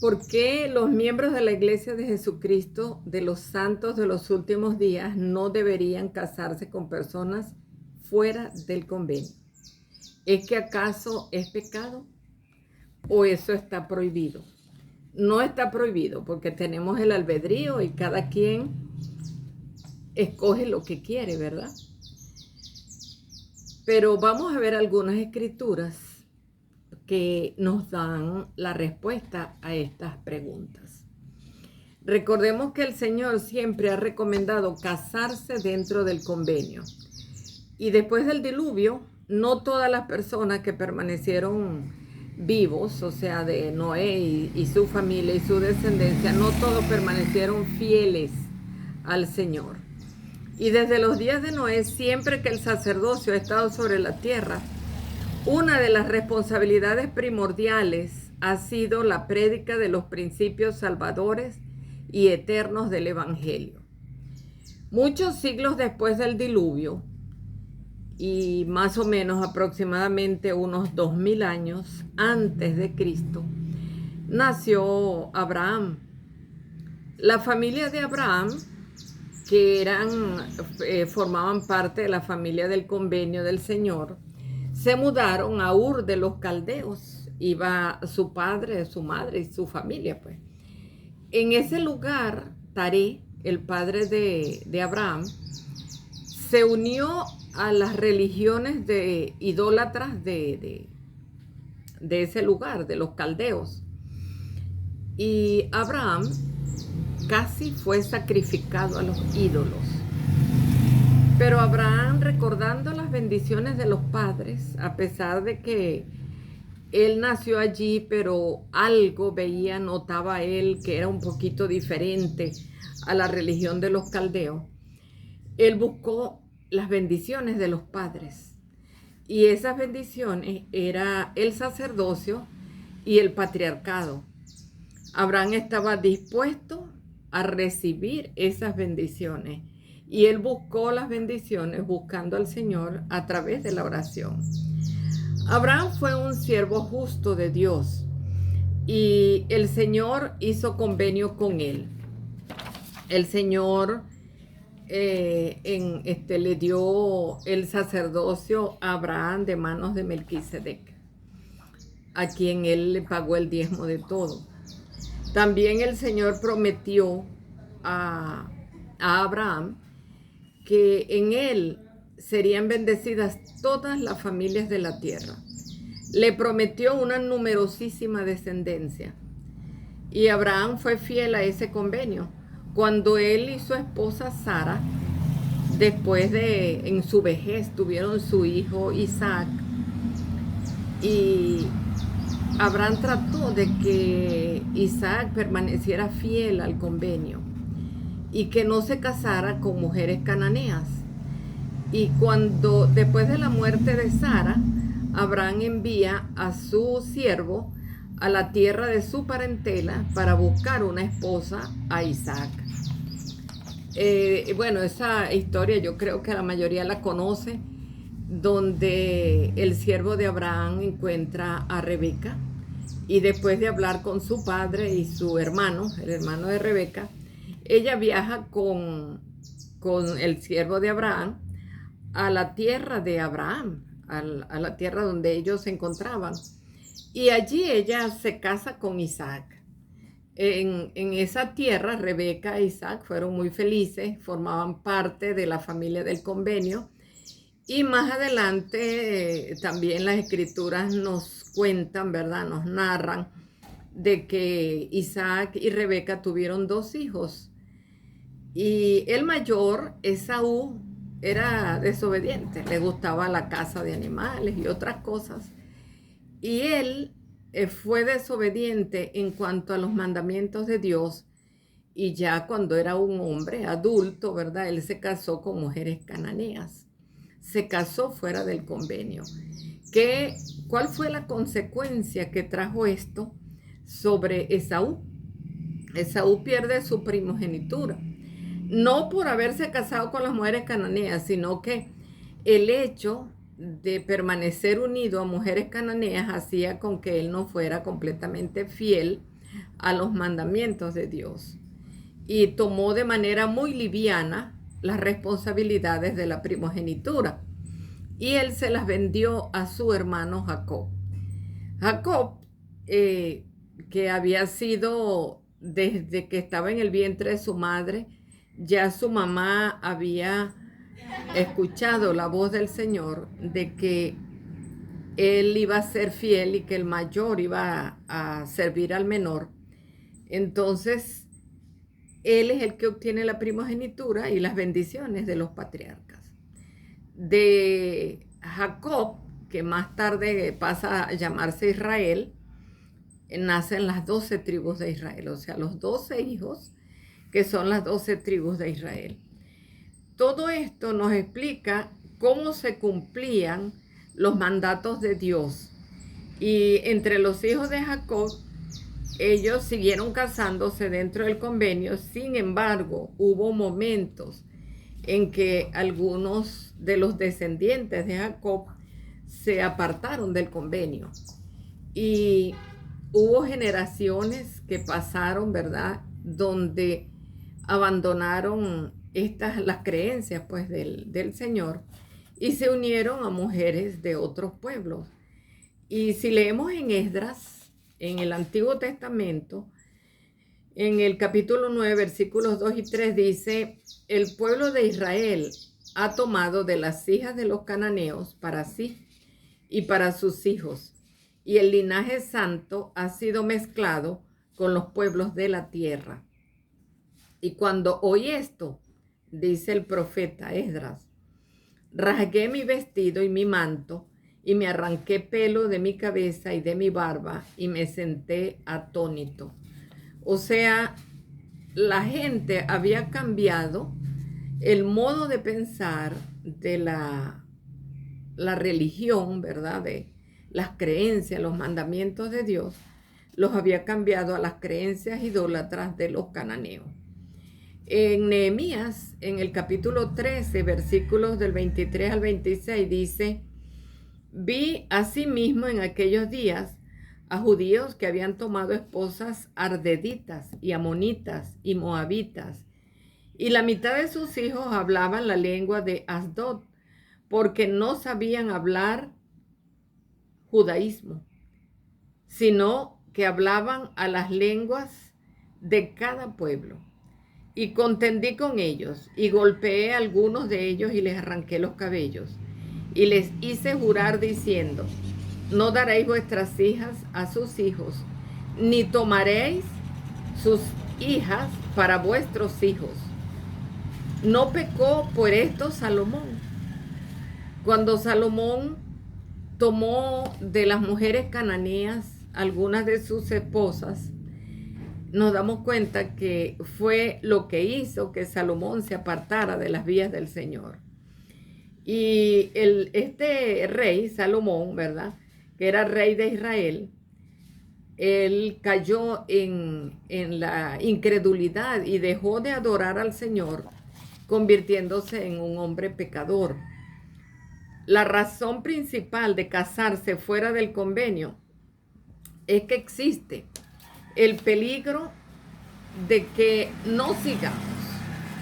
¿Por qué los miembros de la Iglesia de Jesucristo de los Santos de los Últimos Días no deberían casarse con personas fuera del convenio? ¿Es que acaso es pecado o eso está prohibido? No está prohibido porque tenemos el albedrío y cada quien escoge lo que quiere, ¿verdad? Pero vamos a ver algunas escrituras que nos dan la respuesta a estas preguntas. Recordemos que el Señor siempre ha recomendado casarse dentro del convenio. Y después del diluvio, no todas las personas que permanecieron vivos, o sea, de Noé y su familia y su descendencia, no todos permanecieron fieles al Señor. Y desde los días de Noé, siempre que el sacerdocio ha estado sobre la tierra, una de las responsabilidades primordiales ha sido la prédica de los principios salvadores y eternos del Evangelio. Muchos siglos después del diluvio, y más o menos aproximadamente unos 2000 años antes de Cristo, nació Abraham. La familia de Abraham, que formaban parte de la familia del convenio del Señor, se mudaron a Ur de los Caldeos. Iba su padre, su madre y su familia, pues. En ese lugar, Taré, el padre de Abraham, se unió a las religiones de idólatras de ese lugar, de los caldeos. Y Abraham casi fue sacrificado a los ídolos. Pero Abraham, recordando las bendiciones de los padres, a pesar de que él nació allí, pero algo veía, notaba él que era un poquito diferente a la religión de los caldeos, él buscó las bendiciones de los padres. Y esas bendiciones era el sacerdocio y el patriarcado. Abraham estaba dispuesto a recibir esas bendiciones. Y él buscó las bendiciones buscando al Señor a través de la oración. Abraham fue un siervo justo de Dios y el Señor hizo convenio con él. El Señor le dio el sacerdocio a Abraham de manos de Melquisedec, a quien él le pagó el diezmo de todo. También el Señor prometió a Abraham que en él serían bendecidas todas las familias de la tierra. Le prometió una numerosísima descendencia. Y Abraham fue fiel a ese convenio. Cuando él y su esposa Sara, en su vejez, tuvieron su hijo Isaac, y Abraham trató de que Isaac permaneciera fiel al convenio y que no se casara con mujeres cananeas. Y después de la muerte de Sara, Abraham envía a su siervo a la tierra de su parentela para buscar una esposa a Isaac. Esa historia yo creo que la mayoría la conoce, donde el siervo de Abraham encuentra a Rebeca y después de hablar con su padre y su hermano, el hermano de Rebeca, ella viaja con el siervo de Abraham a la tierra de Abraham, a la tierra donde ellos se encontraban. Y allí ella se casa con Isaac. En esa tierra, Rebeca e Isaac fueron muy felices, formaban parte de la familia del convenio. Y más adelante también las escrituras nos cuentan, ¿verdad? Nos narran de que Isaac y Rebeca tuvieron 2 hijos. Y el mayor, Esaú, era desobediente, le gustaba la caza de animales y otras cosas. Y él fue desobediente en cuanto a los mandamientos de Dios. Y ya cuando era un hombre adulto, ¿verdad? Él se casó con mujeres cananeas. Se casó fuera del convenio. ¿Cuál fue la consecuencia que trajo esto sobre Esaú? Esaú pierde su primogenitura. No por haberse casado con las mujeres cananeas, sino que el hecho de permanecer unido a mujeres cananeas hacía con que él no fuera completamente fiel a los mandamientos de Dios y tomó de manera muy liviana las responsabilidades de la primogenitura y él se las vendió a su hermano Jacob. Jacob, que había sido desde que estaba en el vientre de su madre, ya su mamá había escuchado la voz del Señor de que él iba a ser fiel y que el mayor iba a servir al menor. Entonces, él es el que obtiene la primogenitura y las bendiciones de los patriarcas. De Jacob, que más tarde pasa a llamarse Israel, nacen las 12 tribus de Israel, o sea, los 12 hijos que son las 12 tribus de Israel. Todo esto nos explica cómo se cumplían los mandatos de Dios. Y entre los hijos de Jacob, ellos siguieron casándose dentro del convenio. Sin embargo, hubo momentos en que algunos de los descendientes de Jacob se apartaron del convenio. Y hubo generaciones que pasaron, ¿verdad?, donde abandonaron las creencias pues del Señor y se unieron a mujeres de otros pueblos. Y si leemos en Esdras, en el Antiguo Testamento, en el capítulo 9, versículos 2 y 3 dice: el pueblo de Israel ha tomado de las hijas de los cananeos para sí y para sus hijos, y el linaje santo ha sido mezclado con los pueblos de la tierra. Y cuando oí esto, dice el profeta Esdras, rasgué mi vestido y mi manto, y me arranqué pelo de mi cabeza y de mi barba, y me senté atónito. O sea, la gente había cambiado el modo de pensar de la religión, ¿verdad?, de las creencias, los mandamientos de Dios, los había cambiado a las creencias idólatras de los cananeos. En Nehemías, en el capítulo 13, versículos del 23 al 26, dice: vi asimismo en aquellos días a judíos que habían tomado esposas ardeditas y amonitas y moabitas, y la mitad de sus hijos hablaban la lengua de Asdod, porque no sabían hablar judaísmo, sino que hablaban a las lenguas de cada pueblo. Y contendí con ellos, y golpeé a algunos de ellos, y les arranqué los cabellos, y les hice jurar diciendo: no daréis vuestras hijas a sus hijos, ni tomaréis sus hijas para vuestros hijos. No pecó por esto Salomón. Cuando Salomón tomó de las mujeres cananeas algunas de sus esposas, nos damos cuenta que fue lo que hizo que Salomón se apartara de las vías del Señor. Y este rey, Salomón, ¿verdad?, que era rey de Israel, él cayó en la incredulidad y dejó de adorar al Señor, convirtiéndose en un hombre pecador. La razón principal de casarse fuera del convenio es que existe el peligro de que no sigamos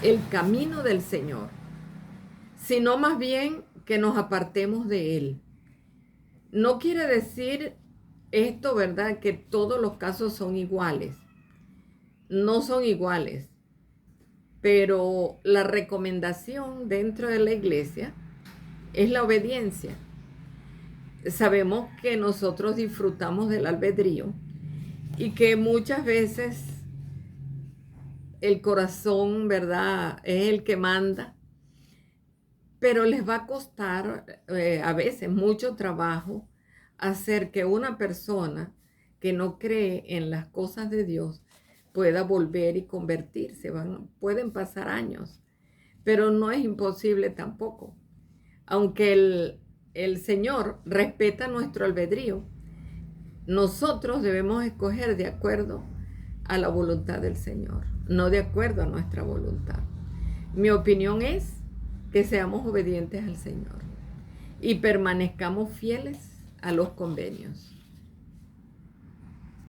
el camino del Señor, sino más bien que nos apartemos de Él. No quiere decir esto, ¿verdad?, que todos los casos son iguales. No son iguales, pero la recomendación dentro de la iglesia es la obediencia. Sabemos que nosotros disfrutamos del albedrío y que muchas veces el corazón, ¿verdad?, es el que manda, pero les va a costar a veces mucho trabajo hacer que una persona que no cree en las cosas de Dios pueda volver y convertirse. Pueden pasar años, pero no es imposible tampoco. Aunque el Señor respeta nuestro albedrío, nosotros debemos escoger de acuerdo a la voluntad del Señor, no de acuerdo a nuestra voluntad. Mi opinión es que seamos obedientes al Señor y permanezcamos fieles a los convenios.